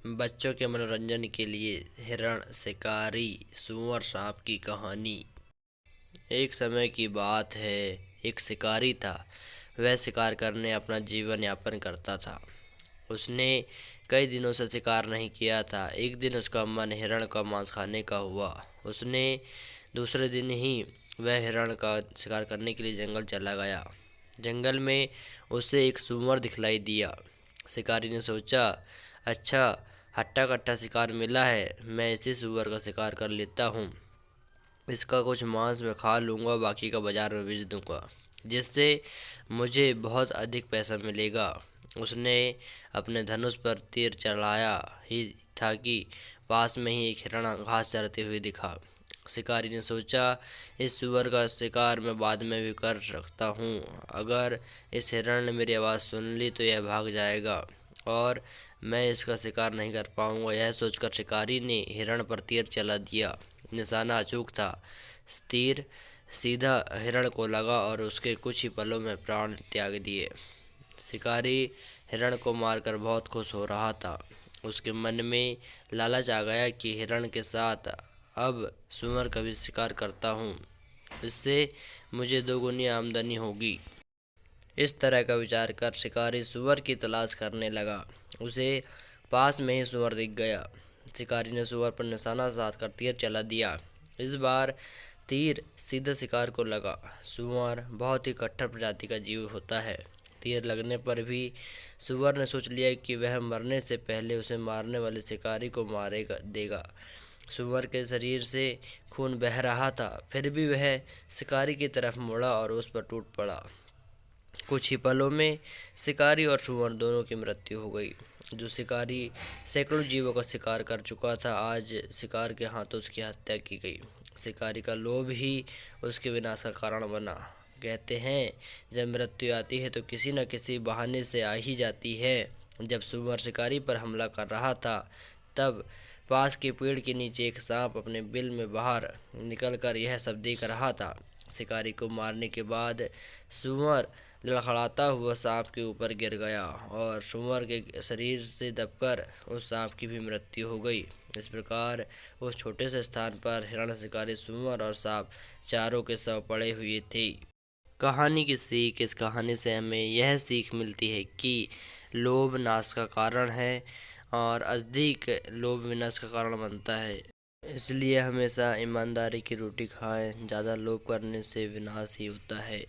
बच्चों के मनोरंजन के लिए हिरण, शिकारी, सूअर, सांप की कहानी। एक समय की बात है, एक शिकारी था। वह शिकार करने अपना जीवन यापन करता था। उसने कई दिनों से शिकार नहीं किया था। एक दिन उसका मन हिरण का मांस खाने का हुआ। उसने दूसरे दिन ही वह हिरण का शिकार करने के लिए जंगल चला गया। जंगल में उसे एक सूअर दिखलाई दिया। शिकारी ने सोचा, अच्छा, हट्टा कट्टा शिकार मिला है, मैं इसी सूअर का शिकार कर लेता हूँ। इसका कुछ मांस मैं खा लूँगा, बाकी का बाजार में बेच दूँगा, जिससे मुझे बहुत अधिक पैसा मिलेगा। उसने अपने धनुष पर तीर चलाया ही था कि पास में ही एक हिरण घास चरते हुए दिखा। शिकारी ने सोचा, इस सूअर का शिकार मैं बाद में भी कर सकता हूँ। अगर इस हिरण ने मेरी आवाज़ सुन ली तो यह भाग जाएगा और मैं इसका शिकार नहीं कर पाऊँगा। यह सोचकर शिकारी ने हिरण पर तीर चला दिया। निशाना अचूक था। तीर सीधा हिरण को लगा और उसके कुछ ही पलों में प्राण त्याग दिए। शिकारी हिरण को मारकर बहुत खुश हो रहा था। उसके मन में लालच आ गया कि हिरण के साथ अब सूअर का भी शिकार करता हूँ, इससे मुझे दोगुनी आमदनी होगी। इस तरह का विचार कर शिकारी सूअर की तलाश करने लगा। उसे पास में ही सूअर दिख गया। शिकारी ने सूअर पर निशाना साधकर तीर चला दिया। इस बार तीर सीधे शिकार को लगा। सूअर बहुत ही कट्टर प्रजाति का जीव होता है। तीर लगने पर भी सूअर ने सोच लिया कि वह मरने से पहले उसे मारने वाले शिकारी को मारेगा देगा। सूअर के शरीर से खून बह रहा था, फिर भी वह शिकारी की तरफ मुड़ा और उस पर टूट पड़ा। कुछ ही पलों में शिकारी और सूअर दोनों की मृत्यु हो गई। जो शिकारी सैकड़ों जीवों का शिकार कर चुका था, आज शिकार के हाथों उसकी हत्या की गई। शिकारी का लोभ ही उसके विनाश का कारण बना। कहते हैं, जब मृत्यु आती है तो किसी न किसी बहाने से आ ही जाती है। जब सूअर शिकारी पर हमला कर रहा था, तब पास के पेड़ के नीचे एक सांप अपने बिल में बाहर निकलकर यह सब देख रहा था। शिकारी को मारने के बाद सूअर लड़खड़ाता हुआ सांप के ऊपर गिर गया और सूअर के शरीर से दबकर उस सांप की भी मृत्यु हो गई। इस प्रकार उस छोटे से स्थान पर हिरण, शिकारी, सूअर और सांप चारों के शव पड़े हुए थे। कहानी की सीख। इस कहानी से हमें यह सीख मिलती है कि लोभ नाश का कारण है और अधिक लोभ विनाश का कारण बनता है। इसलिए हमेशा ईमानदारी की रोटी खाएं। ज़्यादा लोभ करने से विनाश ही होता है।